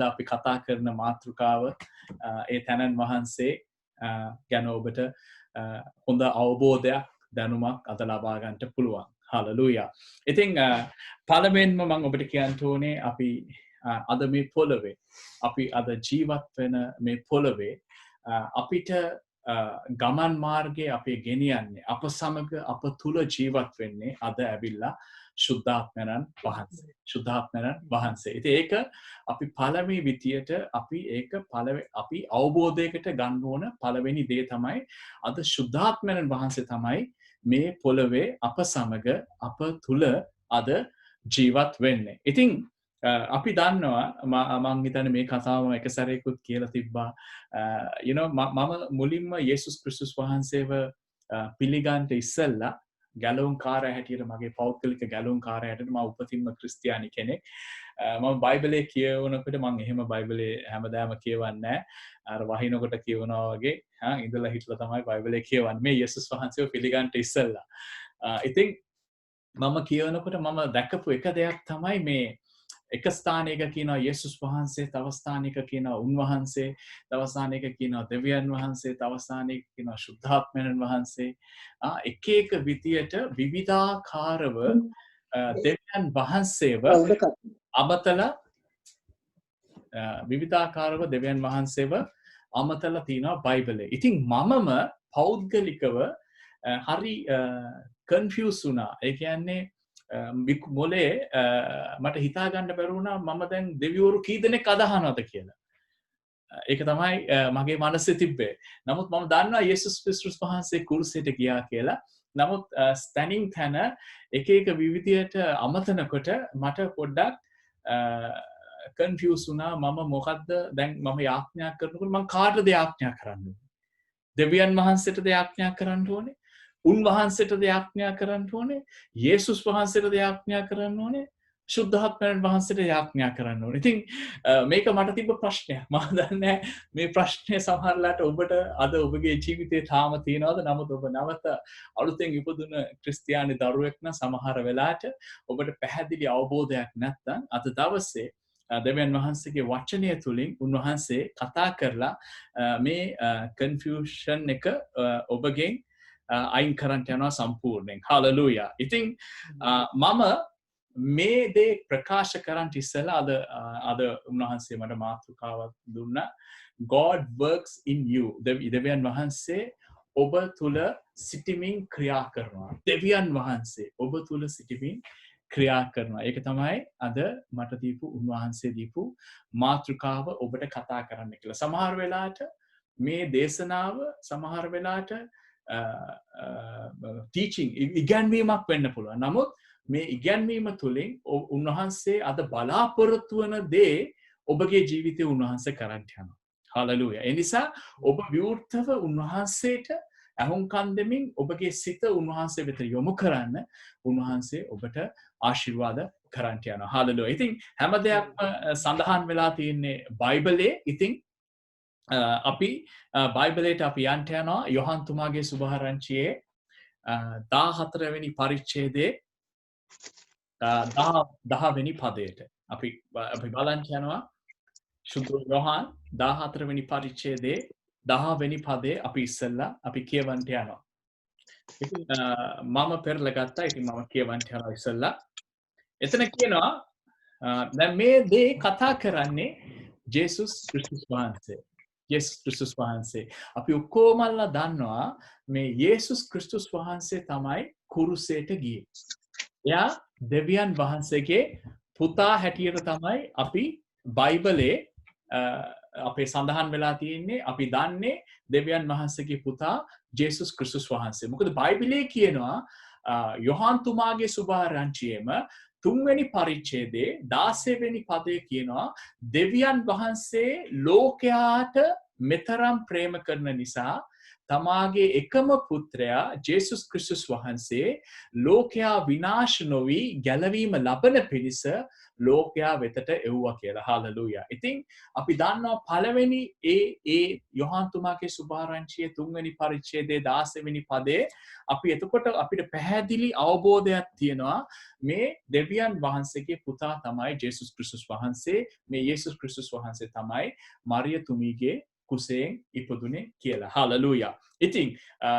අපි කතා කරන මාතෘකාව ඒ තැනන් වහන්සේ ගැන ඔබට හොඳ අවබෝධයක් දැනුමක් අද ලබා ගන්නට පුළුවන්. හලෙලූයා. ඉතින් පළවෙනිම මම ඔබට කියන්න ඕනේ අපි අද මේ පොළවේ අපි අද ජීවත් වෙන මේ පොළවේ අපිට ගමන් මාර්ගයේ අපි ගෙනියන්නේ අප සමග අප තුල ජීවත් වෙන්නේ අද ඇවිල්ලා ශුද්ධාත්මයන් වහන්සේ. ශුද්ධාත්මයන් වහන්සේ. ඉතින් ඒක අපි පළවෙනි විදියට අපි අවබෝධයකට ගන්න ඕන පළවෙනි දේ තමයි අද ශුද්ධාත්මයන් වහන්සේ තමයි මේ පොළවේ අප සමග අප තුල අද ජීවත් වෙන්නේ. ඉතින් අපි දන්නවා මම හිතන්නේ මේ කතාවම එක සැරේකුත් කියලා තිබ්බා මම මුලින්ම යේසුස් ක්‍රිස්තුස් වහන්සේව පිළිගන්න ඉස්සෙල්ලා ගැලවුම් කාර්යය හැටියට මගේ පෞද්ගලික ගැලවුම් කාර්යය හැටියට මම උපතින්ම ක්‍රිස්තියානි කෙනෙක්. මම බයිබලයේ කියවනකොට මම එහෙම බයිබලයේ හැමදාම කියවන්නේ නැහැ. අර වහිනකොට කියවනවා වගේ ඉඳලා හිටලා තමයි බයිබලයේ කියවන්නේ. මේ යේසුස් වහන්සේව පිළිගන්න ඉස්සෙල්ලා. ඉතින් මම කියවනකොට මම දැකපු එක දෙයක් තමයි මේ එක ස්ථානයක කියනවා යේසුස් වහන්සේ, තව ස්ථානයක කියනවා උන්වහන්සේ, තව ස්ථානයක කියනවා දෙවියන් වහන්සේ, තව ස්ථානයක කියනවා ශුද්ධාත්මයන් වහන්සේ. එක එක විදියට විවිධාකාරව දෙවියන් වහන්සේව අමතලා තියෙනවා බයිබලයේ. ඉතින් මමම පෞද්ගලිකව හරි කන්ෆියුස් වුණා. ඒ කියන්නේ මොලේ මට හිතා ගන්න බැරි වුණා මම දැන් දෙවිවරු කී දෙනෙක් අදහනවද කියලා. ඒක තමයි මගේ මනසේ තිබ්බේ. නමුත් මම දන්නවා යේසුස් ක්‍රිස්තුස් වහන්සේ කුරුසයට ගියා කියලා. නමුත් ස්ටැනින් තැන එක එක විවිධයට අමතනකොට මට පොඩ්ඩක් කන්ෆියුස් වුණා. මම මොකද්ද දැන් මම යාඥා කරනකොට මම කාටද යාඥා කරන්න ඕනේ? දෙවියන් වහන්සේටද යාඥා කරන්න ඕනේ? උන්වහන්සේට යාඥා කරන්න ඕනේ? යේසුස් වහන්සේට යාඥා කරන්න ඕනේ? ශුද්ධාත්මයන් වහන්සේට යාඥා කරන්න ඕනේ? ඉතින් මේක මට තිබ්බ ප්‍රශ්නයක්. මම දන්නේ මේ ප්‍රශ්නේ සමහරලාට ඔබට අද ඔබගේ ජීවිතේ තාම තියෙනවද? නමුත් ඔබ නැවත අලුතෙන් ඉපදුන ක්‍රිස්තියානි දරුවෙක් නම් සමහර වෙලාවට ඔබට පැහැදිලි අවබෝධයක් නැත්නම් අද දවසේ දෙවියන් වහන්සේගේ වචනය තුලින් උන්වහන්සේ කතා කරලා මේ කන්ෆියුෂන් එක ඔබගෙන් අයින් කරන්න යනවා සම්පූර්ණයෙන්. හලෙලූයා. ඉතින් මම මේ දේ ප්‍රකාශ කරන්න ඉස්සෙල්ලා අද උන්වහන්සේ මට මාතෘකාවක් දුන්නා. God works in you. දෙවියන් වහන්සේ ඔබ තුල සිටමින් ක්‍රියා කරනවා. දෙවියන් වහන්සේ ඔබ තුල සිටමින් ක්‍රියා කරනවා. ඒක තමයි අද මට දීපු උන්වහන්සේ දීපු මාතෘකාව ඔබට කතා කරන්න කියලා. සමහර වෙලාවට මේ දේශනාව සමහර වෙලාවට ටීචිං ඉගැන්වීමක් වෙන්න පුළුවන්. නමුත් මේ ඉගැන්වීම තුළින් උන්වහන්සේ අද බලාපොරොත්තු වන දේ ඔබගේ ජීවිතේ උන්වහන්සේ කරන්න යනවා. හලෙලූයා. ඒ නිසා ඔබ විවෘතව උන්වහන්සේට අහුම්කම් දෙමින් ඔබගේ සිත උන්වහන්සේ වෙත යොමු කරන්න උන්වහන්සේ ඔබට ආශිර්වාද කරන්න යනවා. හලෙලූයා. ඉතින් හැම දෙයක්ම සඳහන් වෙලා තියෙන්නේ බයිබලයේ. ඉතින් අපි බයිබලයට අපි යන්න යනවා යොහන් තුමාගේ සුභාරංචියේ 14 වෙනි පරිච්ඡේදයේ 10 වෙනි පදයට අපි බලන්න යනවා. සුදු යොහන් 14 වෙනි පරිච්ඡේදයේ 10 වෙනි පදේ අපි ඉස්සෙල්ලා අපි කියවන්න යනවා. ඉතින් මම පෙරලා ගත්තා. ඉතින් මම කියවන්න යනවා ඉස්සෙල්ලා. එතන කියනවා දැන් මේ දේ කතා කරන්නේ ජේසුස් ක්‍රිස්තුස් වහන්සේ. යේසුස් ක්‍රිස්තුස් වහන්සේ. අපි ඔක්කොමලා දන්නවා මේ යේසුස් ක්‍රිස්තුස් වහන්සේ තමයි කුරුසයට ගියේ. එයා දෙවියන් වහන්සේගේ පුතා හැටියට තමයි අපි බයිබලයේ අපේ සඳහන් වෙලා තියෙන්නේ. අපි දන්නේ දෙවියන් වහන්සේගේ පුතා ජේසුස් ක්‍රිස්තුස් වහන්සේ. මොකද බයිබලයේ කියනවා යොහන් තුමාගේ සුභාරංචියේම 3 වෙනි පරිච්ඡේදයේ 16 වෙනි පදයේ කියනවා දෙවියන් වහන්සේ ලෝකයාට මෙතරම් ප්‍රේම කරන නිසා තමාගේ එකම පුත්‍රයා ජේසුස් ක්‍රිස්තුස් වහන්සේ ලෝකයා විනාශ නොවි ගැලවීම ලබන පිණිස ලෝකයා වෙතට එව්වා කියලා. හාලෙලූයා. ඉතින් අපි දන්නවා පළවෙනි ඒ යොහන්තුමාගේ සුභාරංචියේ 3 වෙනි පරිච්ඡේදයේ 16 වෙනි පදේ අපි එතකොට අපිට පැහැදිලි අවබෝධයක් තියෙනවා මේ දෙවියන් වහන්සේගේ පුතා තමයි ජේසුස් ක්‍රිස්තුස් වහන්සේ. මේ යේසුස් ක්‍රිස්තුස් වහන්සේ තමයි මරියතුමීගේ කුසයෙන් ඉපදුනේ කියලා. හාලෙලූයා. ඉතින්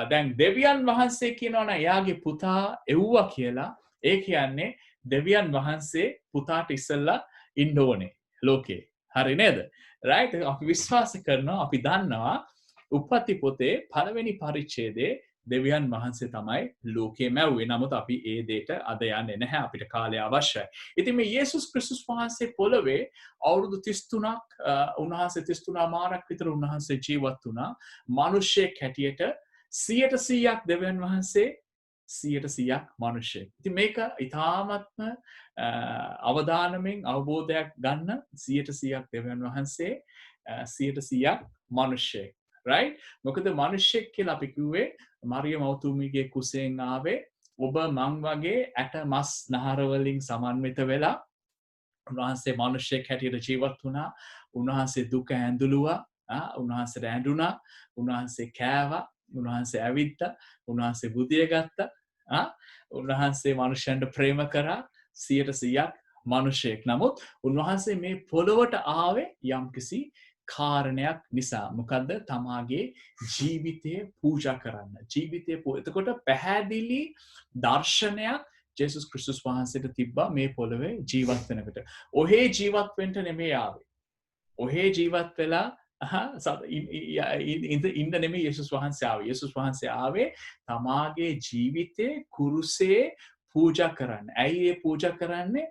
දැන් දෙවියන් වහන්සේ කියනවනම් එයාගේ පුතා එව්වා කියලා. ඒ කියන්නේ දෙවියන් වහන්සේ පුතාට ඉස්සෙල්ලා ඉන්න ඕනේ ලෝකේ. හරි නේද? right? අපි විශ්වාස කරනවා අපි දන්නවා උප්පත්ති පොතේ පළවෙනි පරිච්ඡේදයේ දෙවියන් වහන්සේ තමයි ලෝකේ මැව්වේ. නමුත් අපි ඒ දෙයට අද යන්නේ නැහැ. අපිට කාලය අවශ්‍යයි. ඉතින් මේ යේසුස් ක්‍රිස්තුස් වහන්සේ පොළවේ අවුරුදු 33ක් උන්වහන්සේ 33 මාරක් විතර උන්වහන්සේ ජීවත් වුණා. මිනිස්සෙක් හැටියට 100% දෙවියන් වහන්සේ 100% මිනිස්සෙක්. ඉතින් මේක ඊ타ත්ම අවදානමෙන් අවබෝධයක් ගන්න 100% දෙවියන් වහන්සේ 100% මිනිස්සෙක්. right? මොකද මිනිස්සෙක් කියලා අපි කිව්වේ මරියම් මෞතුමියගේ කුසෙන් ආවේ ඔබ මං වගේ ඇට මස් නහර වලින් සමන්විත වෙලා උන්වහන්සේ මිනිස්සෙක් හැටියට ජීවත් වුණා. උන්වහන්සේ දුක ඇඳුළුවා. උන්වහන්සේට ඇඬුණා. උන්වහන්සේ කෑවා. උන්වහන්සේ ඇවිත්තා. උන්වහන්සේ බුදිය ගත්තා. උන්වහන්සේ මිනිසයන්ට ප්‍රේම කරා 100% මිනිසෙක්. නමුත් උන්වහන්සේ මේ පොළොවට ආවේ යම්කිසි කාරණයක් නිසා. මොකද්ද? තමාගේ ජීවිතය පූජා කරන්න. එතකොට පැහැදිලි දර්ශනයක් ජේසුස් ක්‍රිස්තුස් වහන්සේට තිබ්බා මේ පොළොවේ ජීවත් වෙනකොට. ඔහේ ජීවත් වෙන්න නෙමෙයි ආවේ. ඔහේ ජීවත් වෙලා ඉන්න නෙමෙයි යේසුස් වහන්සේ ආවේ. යේසුස් වහන්සේ ආවේ තමාගේ ජීවිතේ කුරුසේ පූජා කරන්න. ඇයි ඒ පූජා කරන්නේ?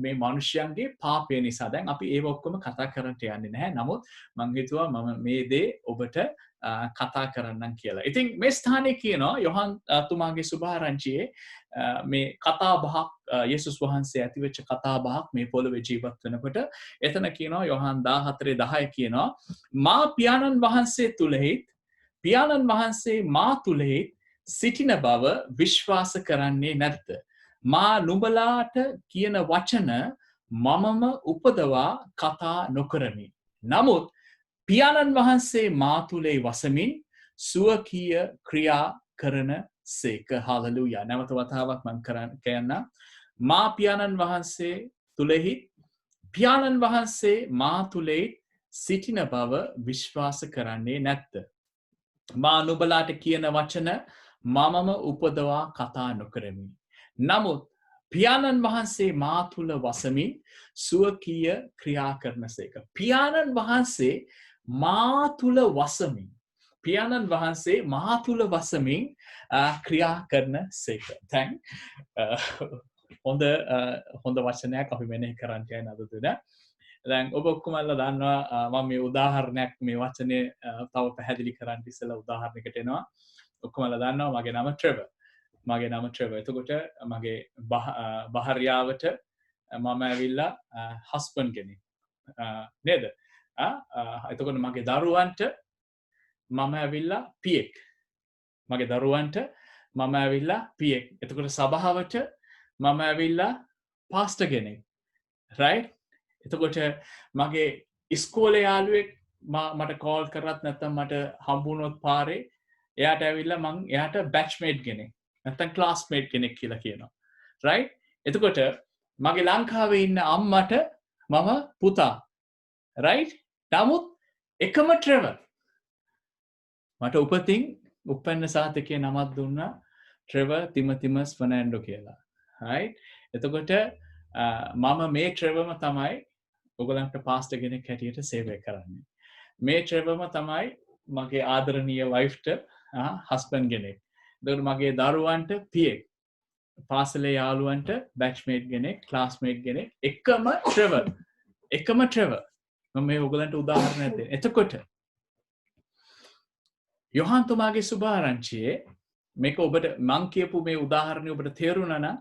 මේ මිනිස්යන්ගේ පාපය නිසා. දැන් අපි ඒව ඔක්කොම කතා කරන්න යන්නේ නැහැ. නමුත් මම හිතුවා මම මේ දේ ඔබට කතා කරන්නම් කියලා. ඉතින් මේ ස්ථානයේ කියනවා යොහන් තුමාගේ සුභාරංචියේ මේ කතා බහක් යේසුස් වහන්සේ ඇතිවෙච්ච කතා බහක් මේ පොළොවේ ජීවත් වෙනකොට එතන කියනවා යොහන් 14:10 කියනවා මා පියාණන් වහන්සේ මා තුලෙහි සිටින බව විශ්වාස කරන්නේ නැද්ද? මා නුඹලාට කියන වචන මමම උපදවා කතා නොකරමි. නමුත් පියාණන් වහන්සේ මා තුලේ වසමින් සුවකීය ක්‍රියා කරන සේක. හාලෙලූයා. නැවත වතාවක් මම කියන්න. මා පියාණන් වහන්සේ තුලෙහි පියාණන් වහන්සේ මා තුලේ සිටින බව විශ්වාස කරන්නේ නැද්ද? මා නුඹලාට කියන වචන මමම උපදවා කතා නොකරමි. නමුත් පියාණන් වහන්සේ මා තුල වසමින් සුවකීය ක්‍රියා කරන සේක. පියාණන් වහන්සේ මා තුල වසමින් ක්‍රියා කරන සේක. දැන් හොඳ වචනයක් අපි මෙනෙහි කරන්න යන අද තුන. දැන් ඔබ ඔක්කොමලා දන්නවා මම මේ උදාහරණයක් මේ වචනේ තව පැහැදිලි කරන්න ඉස්සෙල්ලා උදාහරණයකට එනවා. ඔක්කොමලා දන්නවා මගේ නම ට්‍රෙවර්. එතකොට මගේ භාර්යාවට මම ඇවිල්ලා හස්බන්ඩ් කෙනෙක්. නේද? එතකොට මගේ දරුවන්ට මම ඇවිල්ලා පියෙක්. එතකොට සභාවට මම ඇවිල්ලා පාස්ටර් කෙනෙක්. right? එතකොට මගේ ඉස්කෝලේ යාළුවෙක් මට කෝල් කරත් නැත්නම් මට හම්බුනොත් පාරේ එයාට ඇවිල්ලා මං එයාට බැච්මේට් කෙනෙක් නැත්නම් ක්ලාස්මේට් කෙනෙක් කියලා කියනවා. right? එතකොට මගේ ලංකාවේ ඉන්න අම්මට මම පුතා. right? නමුත් එකම ට්‍රෙවර්. මට උපන්න සාතිකයේ නමක් දුන්නා ට්‍රෙවර් තිමතිමස් ෆර්නැන්ඩෝ කියලා. right? එතකොට මම මේ ට්‍රෙවර්ම තමයි ඔයගලන්ට පාස්ටර් කෙනෙක් හැටියට සේවය කරන්නේ. මේ ට්‍රෙවර්ම තමයි මගේ ආදරණීය වයිෆ්ට හස්බන්ඩ් කෙනෙක්. එතකොට මගේ දරුවන්ට පියෙක්. පාසලේ යාළුවන්ට බැච්මේට් කෙනෙක්, ක්ලාස්මේට් කෙනෙක්. එකම ට්‍රෙවර්. මම මේ ඔයගලන්ට උදාහරණයක් දෙන්න. එතකොට යොහන් තුමාගේ සුභාරංචියේ මේක ඔබට මං කියපු මේ උදාහරණය ඔබට තේරුණා නම්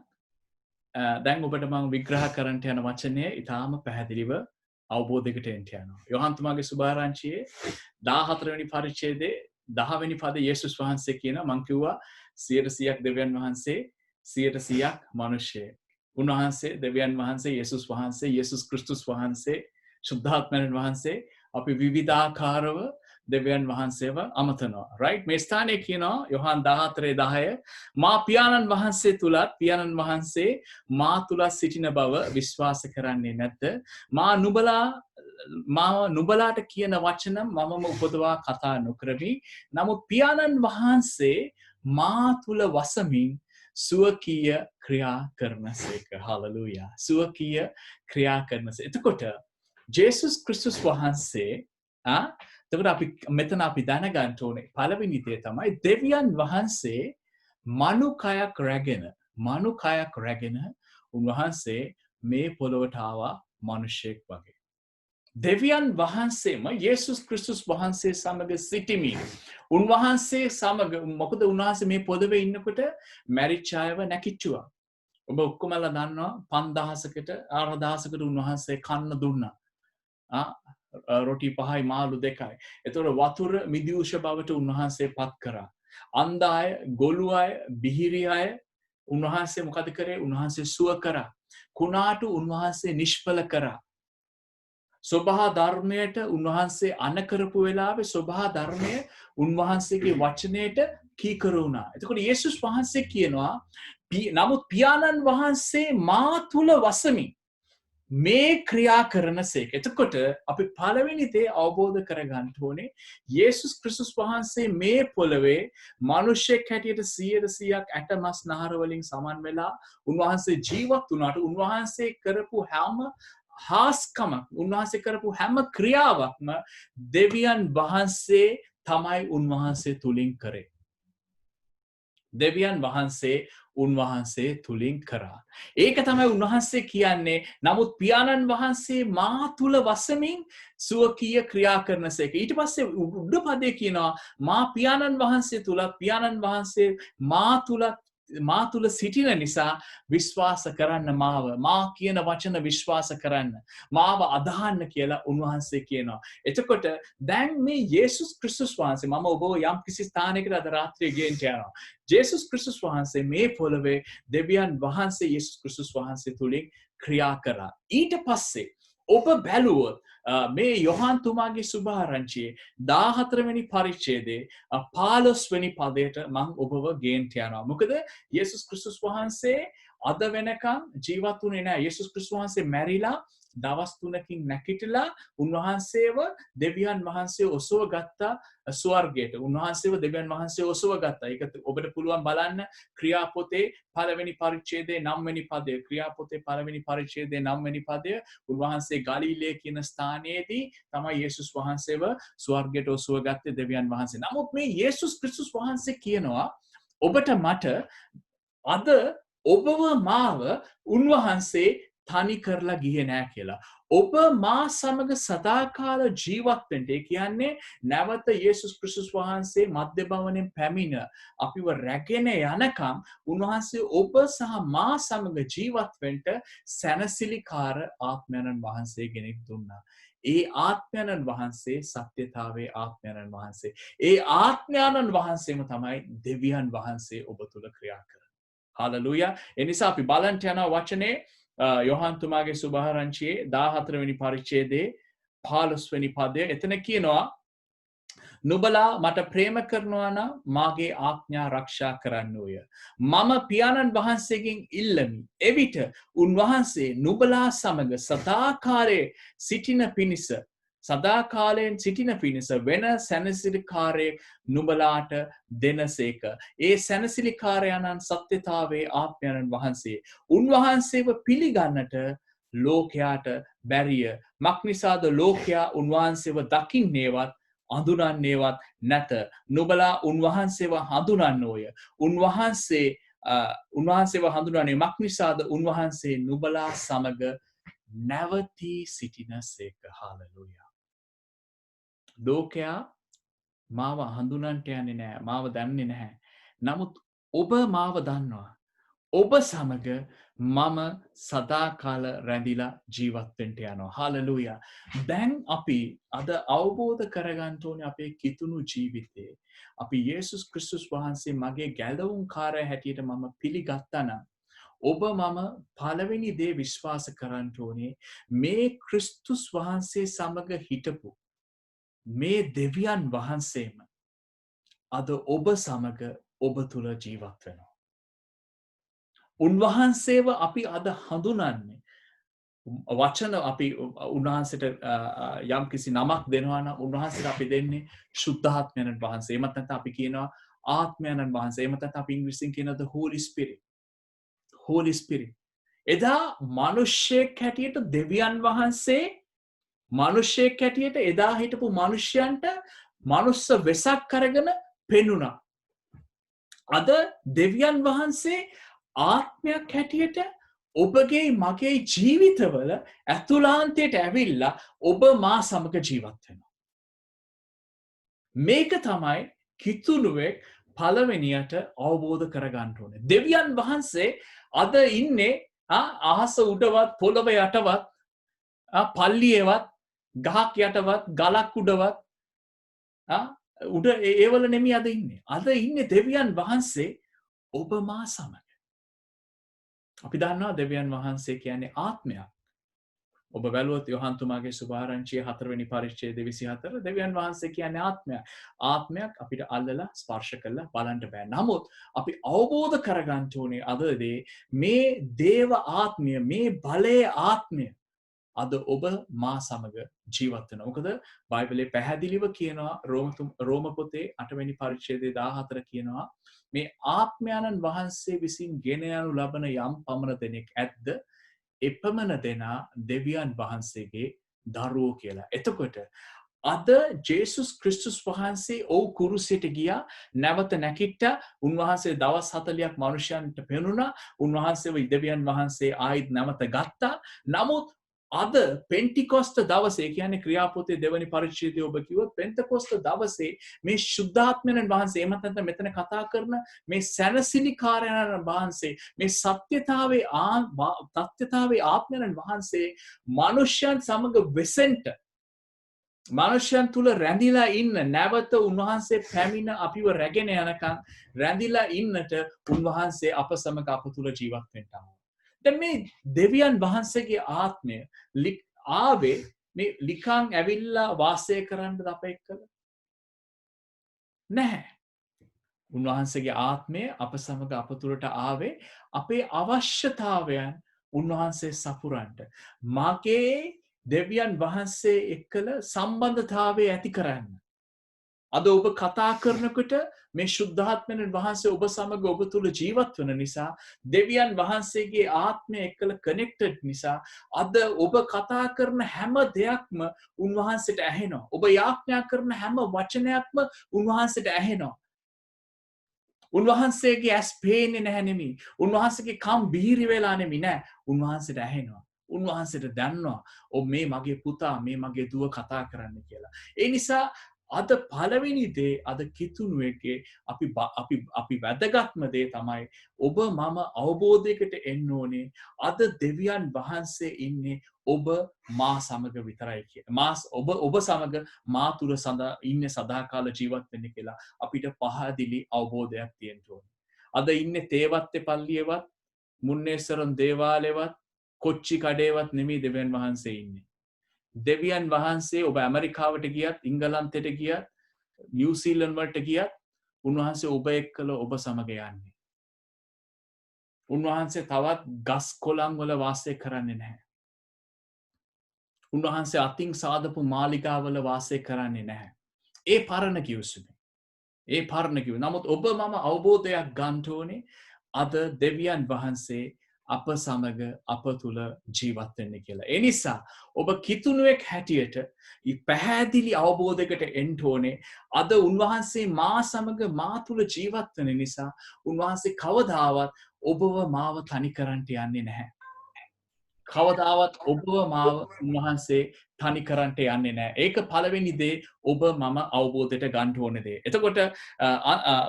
දැන් ඔබට මම විග්‍රහ කරන්නට යන වචනය ඉතාම පැහැදිලිව අවබෝධයකට එන්න යනවා. යොහන් තුමාගේ සුභාරංචියේ 14 වෙනි පරිච්ඡේදයේ 10 වෙනි පදයේ යේසුස් වහන්සේ කියන මං කිව්වා 100% දෙවියන් වහන්සේ 100% මිනිසෙක්. උන්වහන්සේ දෙවියන් වහන්සේ යේසුස් වහන්සේ යේසුස් ක්‍රිස්තුස් වහන්සේ ශුද්ධාත්මයන් වහන්සේ අපි විවිධාකාරව දෙවියන් වහන්සේව අමතනවා. right? මේ ස්ථානයේ කියනවා යොහන් 14:10 මා පියාණන් වහන්සේ තුලත් පියාණන් වහන්සේ මා තුල සිටින බව විශ්වාස කරන්නේ නැත. මා නුඹලාට කියන වචන මමම උපදවා කතා නොකරමි. නමුත් පියාණන් වහන්සේ මා තුල වසමින් සුවකීය ක්‍රියා කරනසේක. හලෙලූයා. සුවකීය ක්‍රියා කරනසේ. එතකොට ජේසුස් ක්‍රිස්තුස් වහන්සේ එතකොට අපි මෙතන අපි දැනගන්න ඕනේ පළවෙනි දේ තමයි දෙවියන් වහන්සේ මනුකයක් රැගෙන උන්වහන්සේ මේ පොළොවට ආවා මිනිසෙක් වගේ. දෙවියන් වහන්සේම යේසුස් ක්‍රිස්තුස් වහන්සේ සමග සිටිමින් උන්වහන්සේ සමග මොකද උන්වහන්සේ මේ පොළොවේ ඉන්නකොට මැරිච්ච අයව නැකිට්ටුවා. ඔබ ඔක්කොමලා දන්නවා 5000කට 4000කට උන්වහන්සේ කන්න දුන්නා. රොටි 5යි මාළු 2යි. එතකොට වතුර මිදියුෂ බවට උන්වහන්සේ පත් කරා. අන්ධ අය, ගොළු අය, බිහිරි අය උන්වහන්සේ මොකද කරේ? උන්වහන්සේ සුව කරා. කුණාටු උන්වහන්සේ නිෂ්පල කරා. සෝභා ධර්මයට උන්වහන්සේ අන කරපු වෙලාවේ සෝභා ධර්මය උන්වහන්සේගේ වචනයට කීකර වුණා. එතකොට යේසුස් වහන්සේ කියනවා නමුත් පියාණන් වහන්සේ මා තුල වසමින් මේ ක්‍රියා කරනසේක. එතකොට අපි පළවෙනි දේ අවබෝධ කරගන්න ඕනේ යේසුස් ක්‍රිස්තුස් වහන්සේ මේ පොළවේ මිනිසෙක් හැටියට 100%ක් ඇටමස් නහර වලින් සමන් වෙලා උන්වහන්සේ ජීවත් වුණාට උන්වහන්සේ කරපු හැම හාස්කමක් උන්වහන්සේ කරපු හැම ක්‍රියාවක්ම දෙවියන් වහන්සේ තමයි උන්වහන්සේ තුලින් කරේ. දෙවියන් වහන්සේ උන්වහන්සේ තුලින් කරා. ඒක තමයි උන්වහන්සේ කියන්නේ. නමුත් පියාණන් වහන්සේ මා තුල වසමින් සුවකීය ක්‍රියා කරනසේක. ඊට පස්සේ උඩ පදේ කියනවා මා පියාණන් වහන්සේ තුල පියාණන් වහන්සේ මා තුල සිටින නිසා විශ්වාස කරන්න මා කියන වචන විශ්වාස කරන්න මාව අදහන්න කියලා උන්වහන්සේ කියනවා. එතකොට දැන් මේ යේසුස් ක්‍රිස්තුස් වහන්සේ මම ඔබව යම් කිසි ස්ථානයකට අද රාත්‍රියේ ගෙන්න යනවා. ජේසුස් ක්‍රිස්තුස් වහන්සේ මේ පොළවේ දෙවියන් වහන්සේ යේසුස් ක්‍රිස්තුස් වහන්සේ තුලින් ක්‍රියා කරා. ඊට පස්සේ ඔබ බැලුවොත් මේ යොහන් තුමාගේ සුභාරංචියේ 14 වෙනි පරිච්ඡේදයේ 15 වෙනි පදයට මම ඔබව ගේන්ට යනවා. මොකද යේසුස් ක්‍රිස්තුස් වහන්සේ අද වෙනකන් ජීවත් වුණේ නැහැ. යේසුස් ක්‍රිස්තුස් වහන්සේ මැරිලා දවස් 3කින් නැගිටලා උන්වහන්සේව දෙවියන් වහන්සේ ඔසව ගත්තා ස්වර්ගයට. උන්වහන්සේව දෙවියන් වහන්සේ ඔසව ගත්තා. ඒක ඔබට පුළුවන් බලන්න ක්‍රියාපොතේ පළවෙනි පරිච්ඡේදයේ 9 වෙනි පදය. ක්‍රියාපොතේ පළවෙනි පරිච්ඡේදයේ 9 වෙනි පදය උන්වහන්සේ ගලිලේ කියන ස්ථානයේදී තමයි යේසුස් වහන්සේව ස්වර්ගයට ඔසව ගත්තේ දෙවියන් වහන්සේ. නමුත් මේ යේසුස් ක්‍රිස්තුස් වහන්සේ කියනවා ඔබට මට අද ඔබව මාව උන්වහන්සේ තනි කරලා ගියේ නෑ කියලා. ඔබ මා සමග සදාකාල ජීවත් වෙන්න. ඒ කියන්නේ නැවත යේසුස් ක්‍රිස්තුස් වහන්සේ මධ්‍ය භවණයෙන් පැමිණ අපිව රැගෙන යනකම් උන්වහන්සේ ඔබ සහ මා සමග ජීවත් වෙන්න සැනසිලිකාර ආත්මයන්න් වහන්සේ කෙනෙක් දුන්නා. ඒ ආත්මයන්න් වහන්සේ සත්‍යතාවේ ආත්මයන්න් වහන්සේ. ඒ ආත්මයන්න් වහන්සේම තමයි දෙවියන් වහන්සේ ඔබ තුල ක්‍රියා කරන්නේ. හalleluya. ඒ නිසා අපි බලන්න යන වචනේ යොහන් තුමාගේ සුභාරංචියේ 14 වෙනි පරිච්ඡේදයේ 15 වෙනි පදය. එතන කියනවා නුඹලා මට ප්‍රේම කරනවා නම් මාගේ ආඥා ආරක්ෂා කරන්නෝය. මම පියාණන් වහන්සේගෙන් ඉල්ලමි. එවිට උන්වහන්සේ නුඹලා සමග සදාකාලයෙන් සිටින පිණිස වෙන සැනසිලිකාරයෙක් නුඹලාට දෙනසේක. ඒ සැනසිලිකාරයන්න් සත්‍යතාවේ ආත්මයන්න් වහන්සේ. උන්වහන්සේව පිළිගන්නට ලෝකයාට බැරිය. මක්නිසාද ලෝකයා උන්වහන්සේව දකින්නේවත් හඳුනන්නේවත් නැත. නුඹලා උන්වහන්සේව හඳුනන්නෝය. උන්වහන්සේව හඳුනන්නේ මක්නිසාද උන්වහන්සේ නුඹලා සමග නැවතී සිටිනසේක. හalleluya. ලෝකයා මාව හඳුනන්නට යන්නේ නැහැ. මාව දන්නේ නැහැ. නමුත් ඔබ මාව දන්නවා. ඔබ සමග මම සදාකාල රැඳිලා ජීවත් වෙන්න යනවා. හalleluya. දැන් අපි අද අවබෝධ කරගන්න ඕනේ අපේ කිතුණු ජීවිතේ අපි යේසුස් ක්‍රිස්තුස් වහන්සේ මගේ ගැලවුම්කාරය හැටියට මම පිළිගත්තා නම් ඔබ මම පළවෙනි දේ විශ්වාස කරන්න ඕනේ මේ ක්‍රිස්තුස් වහන්සේ සමග හිටපු මේ දෙවියන් වහන්සේම අද ඔබ සමග ඔබ තුල ජීවත් වෙනවා. උන්වහන්සේව අපි අද හඳුනන්නේ වචන අපි උන්වහන්සේට යම් කිසි නමක් දෙනවා නම් උන්වහන්සේට අපි දෙන්නේ ශුද්ධාත්මයන් වහන්සේ. එමත් නැත්නම් අපි කියනවා ආත්මයන් වහන්සේ. එමත් නැත්නම් අපි ඉංග්‍රීසියෙන් කියනවා the Holy Spirit. Holy Spirit. එදා මිනිස්සෙක් හැටියට දෙවියන් වහන්සේ මිනිස්සෙක් හැටියට එදා හිටපු මිනිසයන්ට මනුස්ස වෙසක් කරගෙන පෙනුණා. අද දෙවියන් වහන්සේ ආත්මයක් හැටියට ඔබගේ මගේ ජීවිතවල ඇතුළාන්තයට ඇවිල්ලා ඔබ මා සමග ජීවත් වෙනවා. මේක තමයි කිතුණුවෙක් පළවෙනියට අවබෝධ කරගන්න ඕනේ. දෙවියන් වහන්සේ අද ඉන්නේ අහස උඩවත් පොළව යටවත් පල්ලියේවත් ගහක් යටවත් ගලක් උඩවත් උඩ ඒවල නෙමෙයි අද ඉන්නේ. අද ඉන්නේ දෙවියන් වහන්සේ ඔබ මා සමග. අපි දන්නවා දෙවියන් වහන්සේ කියන්නේ ආත්මයක්. ඔබ බැලුවොත් යොහන් තුමාගේ සුභාරංචිය 4 වෙනි පරිච්ඡේදය 24 දෙවියන් වහන්සේ කියන්නේ ආත්මයක්. ආත්මයක් අපිට අල්ලලා ස්පර්ශ කරලා බලන්න බෑ. නමුත් අපි අවබෝධ කරගන්න ඕනේ අද මේ දේව ආත්මය, මේ බලයේ ආත්මය අද ඔබ මා සමග ජීවත් වෙනවා. මොකද බයිබලයේ පැහැදිලිව කියනවා රෝම පොතේ 8 වෙනි පරිච්ඡේදයේ 14 කියනවා මේ ආත්මයන්න් වහන්සේ විසින් ගෙන යනු ලබන යම් පමණ දෙනෙක් ඇද්ද එපමණ දෙනා දෙවියන් වහන්සේගේ දරුවෝ කියලා. එතකොට අද ජේසුස් ක්‍රිස්තුස් වහන්සේ ඔව් කුරුසියට ගියා, නැවත නැගිට්ටා, උන්වහන්සේ දවස් 40ක් මිනිසයන්ට පෙනුණා, උන්වහන්සේව දෙවියන් වහන්සේ ආයිත් නැවත ගත්තා. නමුත් අද පෙන්ටිකොස්ත දවසේ කියන්නේ ක්‍රියාපොතේ 2 වෙනි පරිච්ඡේදයේ ඔබ කිව්වොත් පෙන්තකොස්ත දවසේ මේ ශුද්ධාත්මයන් වහන්සේ එහෙම නැත්නම් මෙතන කතා කරන මේ සැනසිලිකාරයන් වහන්සේ මේ සත්‍යතාවේ ආත්මයන් වහන්සේ මනුෂ්‍යයන් සමග වෙසෙන්ට මනුෂ්‍යයන් තුල රැඳිලා ඉන්න නැවත උන්වහන්සේ පැමිණ අපිව රැගෙන යනකම් රැඳිලා ඉන්නට උන්වහන්සේ අප සමග අප තුල ජීවත් වෙන්න ආවා. දැන් මේ දෙවියන් වහන්සේගේ ආත්මය ආවේ මේ ලිකන් ඇවිල්ලා වාසය කරන්නද අප එක්කද? නැහැ. උන්වහන්සේගේ ආත්මය අප සමග අප තුළට ආවේ අපේ අවශ්‍යතාවයන් උන්වහන්සේ සපුරන්නට. මගේ දෙවියන් වහන්සේ එක්කල සම්බන්ධතාවය ඇති කරන්න. අද ඔබ කතා කරනකොට මේ ශුද්ධාත්මයන් වහන්සේ ඔබ සමග ඔබ තුල ජීවත් වෙන නිසා දෙවියන් වහන්සේගේ ආත්මය එක්කල කනෙක්ටඩ් නිසා අද ඔබ කතා කරන හැම දෙයක්ම උන්වහන්සේට ඇහෙනවා. ඔබ යාඥා කරන හැම වචනයක්ම උන්වහන්සේට ඇහෙනවා. උන්වහන්සේගේ ඇස් පේන්නේ නැහැ නෙමෙයි. උන්වහන්සේගේ කම් බීරි වෙලා නෙමෙයි නෑ. උන්වහන්සේට ඇහෙනවා. උන්වහන්සේට දන්නවා ඔබ මේ මගේ පුතා මේ මගේ දුව කතා කරන්න කියලා. ඒ නිසා අද පළවෙනි දේ අද කිතුණුවේගේ අපි වැදගත්ම දේ තමයි ඔබ මම අවබෝධයකට එන්න ඕනේ අද දෙවියන් වහන්සේ ඉන්නේ ඔබ මා සමග විතරයි කියලා. ඔබ සමග මා තුල ඉන්නේ සදාකාල ජීවත් වෙන්න කියලා අපිට පහදිලි අවබෝධයක් තියෙන්න ඕනේ. අද ඉන්නේ තේවත්තේ පල්ලියේවත් මුන්නේසරන් දේවාලයේවත් කොච්චි කඩේවත් නෙමෙයි දෙවියන් වහන්සේ ඉන්නේ. දෙවියන් වහන්සේ ඔබ ඇමරිකාවට ගියත් ඉංගලන්තයට ගියත් නිව්සීලන්ත වලට ගියත් උන්වහන්සේ ඔබ එක්කල ඔබ සමග යන්නේ. උන්වහන්සේ තවත් ගස් කොළන් වල වාසය කරන්නේ නැහැ. උන්වහන්සේ අතින් සාදපු මාලිගාවල වාසය කරන්නේ නැහැ. ඒ පරණ කිව්සුනේ. ඒ පරණ කිව්ව. නමුත් ඔබ මම අවබෝධයක් ගන්න ඕනේ අද දෙවියන් වහන්සේ අප සමග අප තුල ජීවත් වෙන්න කියලා. ඒ නිසා ඔබ කිතුණුවෙක් හැටියට පැහැදිලි අවබෝධයකට එන්න ඕනේ. අද උන්වහන්සේ මා සමග මා තුල ජීවත් වෙන නිසා උන්වහන්සේ කවදාවත් ඔබව මාව තනි කරන්න යන්නේ නැහැ. කවදාවත් ඔබව මාව උන්වහන්සේ තනි කරන්න යන්නේ නැහැ. ඒක පළවෙනි දේ ඔබ මම අවබෝධයට ගන්න ඕන දේ. එතකොට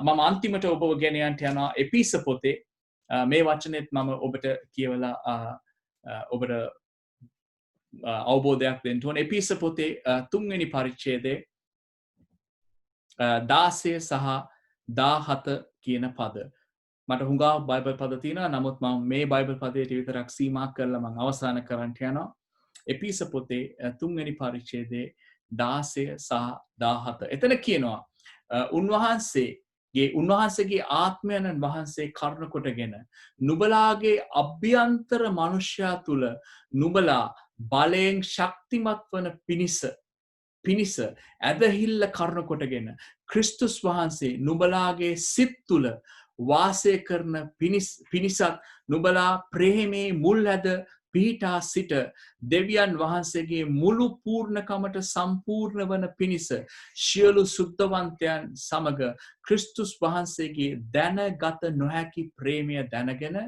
මම අන්තිමට ඔබව ගෙන යන්න යනවා එපිස පොතේ මේ වචනෙත් මම ඔබට කියවලා ඔබට අවබෝධයක් දෙන්න ඕන. එපිස පොතේ 3 වෙනි පරිච්ඡේදයේ 16 සහ 17 කියන පද. මට හුඟා බයිබල් පද තියෙනවා. නමුත් මම මේ බයිබල් පදයට විතරක් සීමා කරලා මම අවසන් කරන්න යනවා. එපිස පොතේ 3 වෙනි පරිච්ඡේදයේ 16 සහ 17. එතන කියනවා උන්වහන්සේගේ ආත්මයන් වහන්සේ කරුණ කොටගෙන නුඹලාගේ අභ්‍යන්තර මනුෂ්‍යයා තුල නුඹලා බලයෙන් ශක්තිමත් වන පිණිස ඇදහිල්ල කරුණ කොටගෙන ක්‍රිස්තුස් වහන්සේ නුඹලාගේ සිත් තුල වාසය කරන පිණිසත් නුඹලා ප්‍රේමේ මුල් ඇද පිහිටා සිට දෙවියන් වහන්සේගේ මුළු පූර්ණකමට සම්පූර්ණ වන පිණිස සියලු සුද්ධවන්තයන් සමග ක්‍රිස්තුස් වහන්සේගේ දැනගත නොහැකි ප්‍රේමය දැනගෙන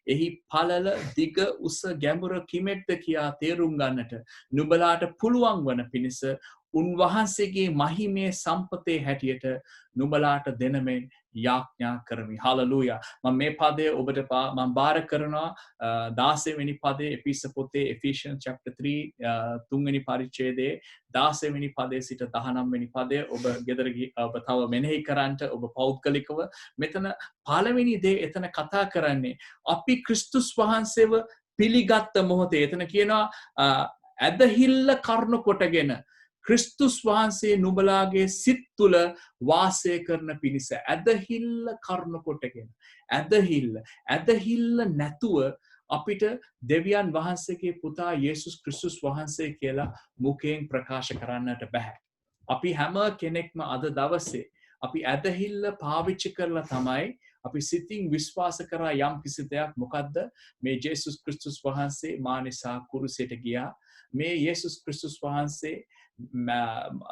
එහි පළල දිග උස ගැඹුර කිමෙක්ද කියා තේරුම් ගන්නට නුඹලාට පුළුවන් වන පිණිස උන්වහන්සේගේ මහිමේ සම්පතේ හැටියට නුඹලාට දෙනමෙන් යාඥා කරමි. හලලූයා. මම මේ පදය ඔබට මම බාර කරනවා 16 වෙනි පදයේ එපිස පොතේ Ephesians chapter 3 3 වෙනි පරිච්ඡේදයේ 16 වෙනි පදයේ සිට 19 වෙනි පදය ඔබ ගෙදර ඔබ තව මෙනෙහි කරන්නට ඔබ පෞද්ගලිකව මෙතන පළවෙනි දේ එතන කතා කරන්නේ අපි ක්‍රිස්තුස් වහන්සේව පිළිගත් මොහොතේ එතන කියනවා ඇදහිල්ල කරුණ කොටගෙන ක්‍රිස්තුස් වහන්සේ නුඹලාගේ සිත් තුළ වාසය කරන පිණිස ඇදහිල්ල කරුණ කොටගෙන ඇදහිල්ල නැතුව අපිට දෙවියන් වහන්සේගේ පුතා යේසුස් ක්‍රිස්තුස් වහන්සේ කියලා මුඛයෙන් ප්‍රකාශ කරන්නට බෑ. අපි හැම කෙනෙක්ම අද දවසේ අපි ඇදහිල්ල පාවිච්චි කරලා තමයි අපි සිතින් විශ්වාස කරා යම් කිසි දෙයක් මොකද්ද මේ යේසුස් ක්‍රිස්තුස් වහන්සේ මා නිසා කුරුසයට ගියා. මේ යේසුස් ක්‍රිස්තුස් වහන්සේ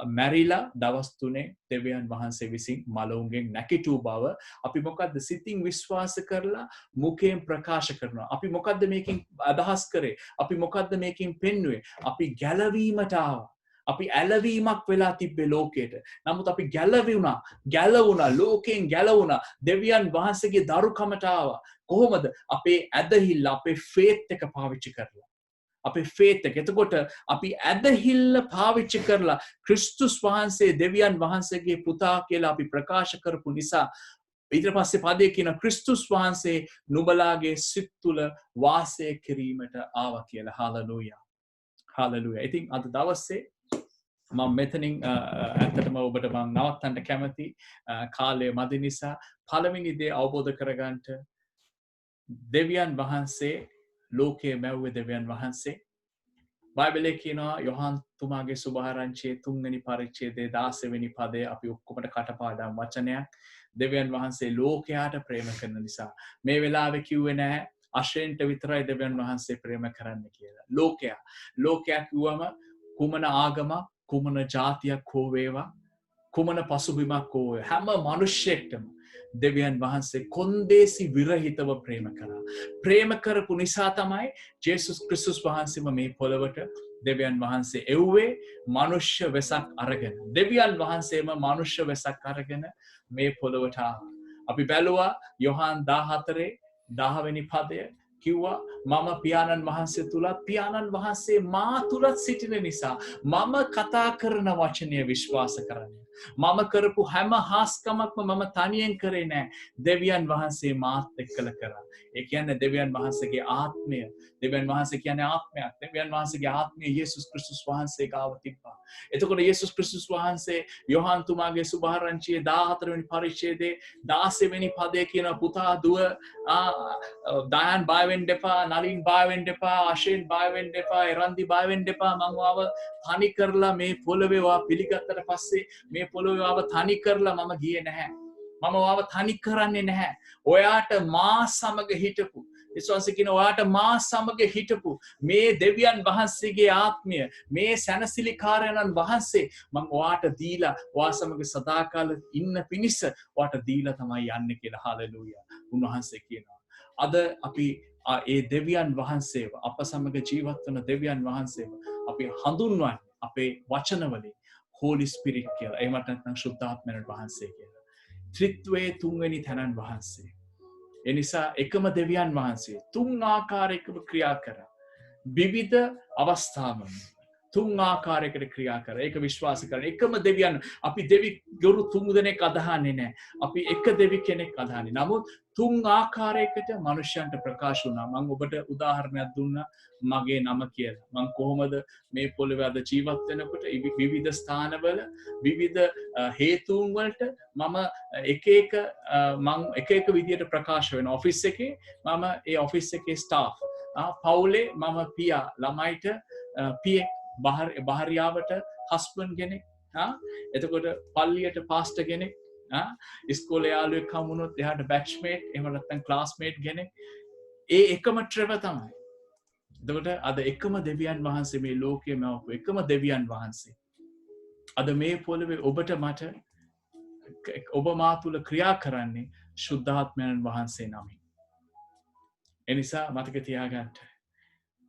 මැරිලා දවස් 3 දෙවියන් වහන්සේ විසින් මලවුන්ගෙන් නැගිටු බව අපි මොකද්ද සිතින් විශ්වාස කරලා මුඛයෙන් ප්‍රකාශ කරනවා. අපි මොකද්ද මේකෙන් අදහස් කරේ? අපි මොකද්ද මේකෙන් පෙන්වුවේ? අපි ගැලවීමට ආවා. අපි ඇලවීමක් වෙලා තිබ්බේ ලෝකයට. නමුත් අපි ගැලවුණා ලෝකයෙන් ගැලවුණා දෙවියන් වහන්සේගේ දරුකමට ආවා. කොහොමද? අපේ ඇදහිල්ල අපේ ෆේත් එක පාවිච්චි කරලා. අපේ ෆේත් එක. එතකොට අපි ඇදහිල්ල පාවිච්චි කරලා ක්‍රිස්තුස් වහන්සේ දෙවියන් වහන්සේගේ පුතා කියලා අපි ප්‍රකාශ කරපු නිසා ඊට පස්සේ පදේ කියන ක්‍රිස්තුස් වහන්සේ නුඹලාගේ සිත් තුළ වාසය කිරීමට ආවා කියලා. හාලෙලූයා. හාලෙලූයා. ඉතින් අද දවසේ මම මෙතනින් ඇත්තටම ඔබට මම නවත්තන්න කැමති කාලය මදි නිසා පළවෙනි දේ අවබෝධ කරගන්න දෙවියන් වහන්සේ ලෝකයේ මැව්වේ දෙවියන් වහන්සේ. බයිබලයේ කියනවා යොහන් තුමාගේ සුභාරංචියේ 3 වෙනි පරිච්ඡේදයේ 16 වෙනි පදයේ අපි ඔක්කොමට කටපාඩම් වචනයක්. දෙවියන් වහන්සේ ලෝකයාට ප්‍රේම කරන නිසා මේ වෙලාවේ කිව්වේ නැහැ අශේන්ට විතරයි දෙවියන් වහන්සේ ප්‍රේම කරන්න කියලා. ලෝකයා කිව්වම කුමන ආගමක් කුමන ජාතියක් හෝ වේවා කුමන පසුබිමක් හෝ හැම මිනිසෙක්ටම දෙවියන් වහන්සේ කොන්දේසි විරහිතව ප්‍රේම කරා. ප්‍රේම කරපු නිසා තමයි ජේසුස් ක්‍රිස්තුස් වහන්සේම මේ පොළවට දෙවියන් වහන්සේ එව්වේ මනුෂ්‍ය වෙසක් අරගෙන. දෙවියන් වහන්සේම මනුෂ්‍ය වෙසක් අරගෙන මේ පොළවට ආවා. අපි බැලුවා යොහන් 14 10 වෙනි පදය කිව්වා මම පියාණන් වහන්සේ තුලත් පියාණන් වහන්සේ මා තුලත් සිටින නිසා මම කතා කරන වචනය විශ්වාස කරන්නේ. මම කරපු හැම හාස්කමක්ම මම තනියෙන් කරේ නෑ. දෙවියන් වහන්සේ මාත් එක්කලා කරා. ඒ කියන්නේ දෙවියන් වහන්සේගේ ආත්මය. දෙවියන් වහන්සේ කියන්නේ ආත්මයක්. දෙවියන් වහන්සේගේ ආත්මය යේසුස් ක්‍රිස්තුස් වහන්සේ ගාව තිබ්බා. එතකොට යේසුස් ක්‍රිස්තුස් වහන්සේ යොහන් තුමාගේ සුභාරංචියේ 14 වෙනි පරිච්ඡේදයේ 16 වෙනි පදයේ කියන පුතා දුව දායන් බය වෙන්න එපා, නලින් බය වෙන්න එපා, ආශේන් බය වෙන්න එපා, එරන්දි බය වෙන්න එපා. මම වාව තනි කරලා මේ පොළවේ වා පිළිගත්තට පස්සේ මේ පොළවේ වාව තනි කරලා මම ගියේ නැහැ. මම වාව තනි කරන්නේ නැහැ. ඔයාට මා සමග හිටපු විශ්වාසී කියන ඔයාට මා සමග හිටපු මේ දෙවියන් වහන්සේගේ ආත්මය මේ සැනසිලිකාරයන්න් වහන්සේ මම ඔයාට දීලා ඔයා සමග සදාකාල ඉන්න පිණිස ඔයාට දීලා තමයි යන්නේ කියලා. හාලෙලූයා. උන්වහන්සේ කියනවා. අද අපි ඒ දෙවියන් වහන්සේව අප සමග ජීවත් වන දෙවියන් වහන්සේව අපි හඳුන්වන්නේ අපේ වචනවලින් Holy Spirit කියලා. එහෙම නැත්නම් ශුද්ධාත්මයන් වහන්සේ කියලා. ත්‍රිත්වයේ තුන්වෙනි තැනන් වහන්සේ. එනිසා එකම දෙවියන් වහන්සේ තුන් ආකාරයකව ක්‍රියා කරා. විවිධ අවස්ථාවන් තුන් ආකාරයකට ක්‍රියා කරන. ඒක විශ්වාස කරන. එකම දෙවියන් අපි දෙවි ගුරු තුන් දෙනෙක් අදහන්නේ නැහැ. අපි එක දෙවි කෙනෙක් අදහන්නේ. නමුත් තුන් ආකාරයකට මනුෂ්‍යයන්ට ප්‍රකාශ වුණා. මම ඔබට උදාහරණයක් දුන්නා මගේ නම කියලා. මම කොහොමද මේ පොළවේ අද ජීවත් වෙනකොට විවිධ ස්ථානවල විවිධ හේතුන් වලට මම එක එක විදියට ප්‍රකාශ වෙනවා. ඔෆිස් එකේ මම ඒ ඔෆිස් එකේ ස්ටාෆ්. පවුලේ මම පියා ළමයිට පියෙක් භාර්යාවට හස්බන්ඩ් කෙනෙක්. එතකොට පල්ලියට පාස්ටර් කෙනෙක්. ඉස්කෝලේ යාළුවෙක් හමුනොත් එයාට බැච්මේට් එහෙම නැත්නම් ක්ලාස්මේට් කෙනෙක්. ඒ එකම ට්‍රෙව තමයි. එතකොට අද එකම දෙවියන් වහන්සේ මේ ලෝකයේ මවපු එකම දෙවියන් වහන්සේ. අද මේ පොළවේ ඔබට මට ඔබ මා තුල ක්‍රියා කරන්නේ ශුද්ධාත්මයන් වහන්සේ නමින්. එනිසා මතක තියාගන්න.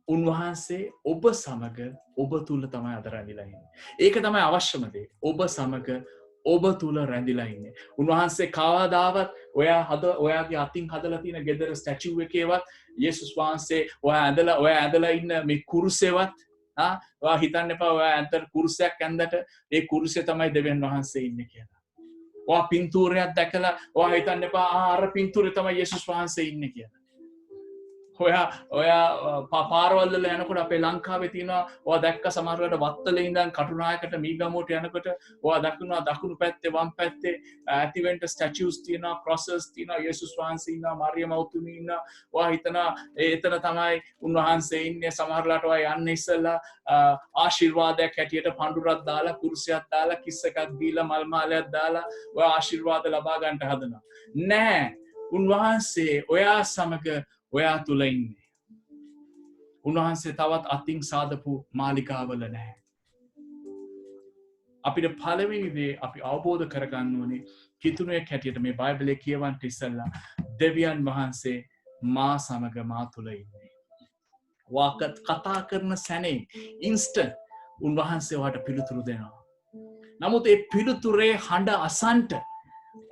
උන්වහන්සේ ඔබ සමග ඔබ තුල තමයි අද රැඳිලා ඉන්නේ. ඒක තමයි අවශ්‍යම දේ. ඔබ සමග ඔබ තුල රැඳිලා ඉන්නේ. උන්වහන්සේ කවදාවත් ඔයාගේ අතින් හදලා තියෙන ගෙදර ස්ටැචුව් එකේවත් යේසුස් වහන්සේ ඔයා ඇඳලා ඉන්න මේ කුරුසෙවත් ඔයා හිතන්න එපා ඔයා ඇඳලා කුරුසයක් ඇඳට ඒ කුරුසේ තමයි දෙවියන් වහන්සේ ඉන්නේ කියලා. ඔයා පින්තූරයක් දැකලා ඔයා හිතන්න එපා අර පින්තූරේ තමයි යේසුස් වහන්සේ ඉන්නේ කියලා. ඔයා පාරවල් වල යනකොට අපේ ලංකාවේ තියෙනවා ඔයා දැක්ක සමහරවිට වත්තලේ ඉඳන් කටුනායකට මීගමුවට යනකොට ඔයා දකින්නවා දකුණු පැත්තේ වම් පැත්තේ ඇතිවෙන්ට ස්ටැචුස් තියෙනවා ක්‍රොසස් තියෙනවා යේසුස් වහන්සේ ඉන්නවා මරියම් අවතුණී ඉන්නවා ඔයා හිතනවා එතන තමයි උන්වහන්සේ ඉන්නේ සමහරලාට ඔයා යන්නේ ඉස්සෙල්ලා ආශිර්වාදයක් හැටියට පඳුරක් දාලා කුරුසියක් දාලා කිස් එකක් දීලා මල් මාලයක් දාලා ඔයා ආශිර්වාද ලබා ගන්නට හදනවා නෑ උන්වහන්සේ ඔයා සමග ඔයා තුල ඉන්නේ. උන්වහන්සේ තවත් අතින් සාදපු මාලිකාවල නැහැ. අපිට පළවෙනි දේ අපි අවබෝධ කරගන්න ඕනේ කිතුණුවෙක් හැටියට මේ බයිබලයේ කියවන්න ඉස්සෙල්ලා දෙවියන් වහන්සේ මා සමග මා තුල ඉන්නේ. වාකත් කතා කරන සැනේ ඉන්ස්ටන්ට් උන්වහන්සේ ඔයාට පිළිතුරු දෙනවා. නමුත් ඒ පිළිතුරේ හඬ අසන්ට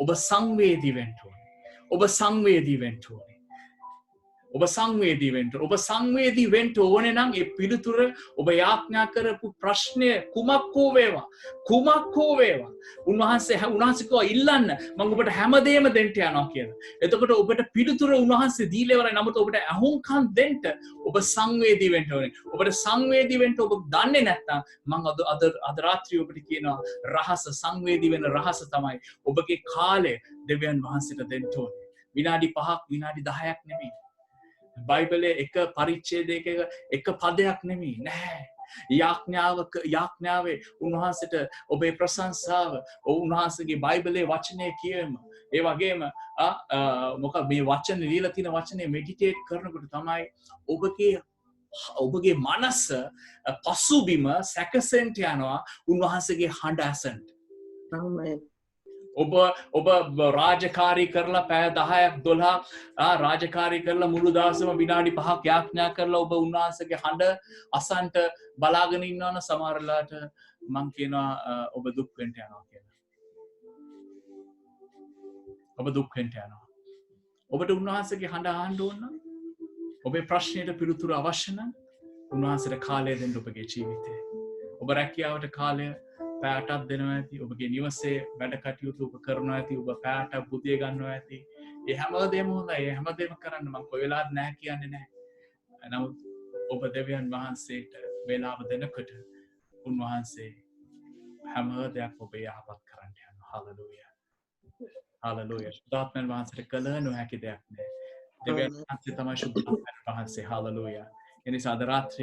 ඔබ සංවේදී වෙන්න ඕනේ. ඔබ සංවේදී වෙන්න ඕනේ. ඔබ සංවේදී වෙන්න ඕනේ නම් ඒ පිළිතුර ඔබ යාඥා කරපු ප්‍රශ්නය කුමක් හෝ වේවා උන්වහන්සේ කෝ ඉල්ලන්න මම ඔබට හැමදේම දෙන්න යනවා කියලා. එතකොට ඔබට පිළිතුර උන්වහන්සේ දීලා ඉවරයි. නමුත් ඔබට අහුම්කම් දෙන්න ඔබ සංවේදී වෙන්න ඕනේ. ඔබට සංවේදී වෙන්න ඔබ දන්නේ නැත්නම් මම අද රාත්‍රියේ ඔබට කියනවා සංවේදී වෙන රහස තමයි ඔබගේ කාලය දෙවියන් වහන්සේට දෙන්න ඕනේ. විනාඩි 5ක් විනාඩි 10ක් නෙමෙයි. බයිබලයේ එක පරිච්ඡේදයක එක පදයක් නෙමෙයි නෑ යාඥාවේ උන්වහන්සේට ඔබේ ප්‍රශංසාව උන්වහන්සේගේ බයිබලයේ වචනය කියවීම ඒ වගේම මොකද මේ වචන ලියලා තියෙන වචනේ මෙඩිටේට් කරනකොට තමයි ඔබගේ මනස පසුබිම සැකසෙන්ට යනවා උන්වහන්සේගේ හඬ ඇසෙන්ට. ඔබ රාජකාරී කරලා පැය 10ක් 12ක් රාජකාරී කරලා මුළු දවසම විනාඩි 5ක් යාඥා කරලා ඔබ උන්වහන්සේගේ හඬ අසන්ට බලාගෙන ඉන්නවනම් සමහරලාට මං කියනවා ඔබ දුක් වෙන්න යනවා කියලා. ඔබ දුක් වෙන්න යනවා. ඔබට උන්වහන්සේගේ හඬ අහන්න ඕන නම් ඔබේ ප්‍රශ්නෙට පිළිතුරු අවශ්‍ය නම් උන්වහන්සේට කාලය දෙන්න ඔබගේ ජීවිතේ. ඔබ රැකියාවට කාලය පැයටක් දෙනවා ඇති ඔබගේ නිවසේ වැඩ කටයුතු ඔබ කරනවා ඇති ඔබ පැයටක් බුදිය ගන්නවා ඇති ඒ හැමදේම හොඳයි ඒ හැමදේම කරන්න මම කොයි වෙලාවත් නැහැ කියන්නේ නැහැ නමුත් ඔබ දෙවියන් වහන්සේට වේලාව දෙනකොට උන්වහන්සේ හැම දෙයක් ඔබේ යහපත් කරන්න යනවා හලෙලූයා හලෙලූයා ශුද්ධාත්මයන් වහන්සේට කළ නොහැකි දෙයක් නැහැ දෙවියන් වහන්සේ තමයි ශුද්ධාත්මයන් වහන්සේ හලෙලූයා එනිසා අද රාත්‍රී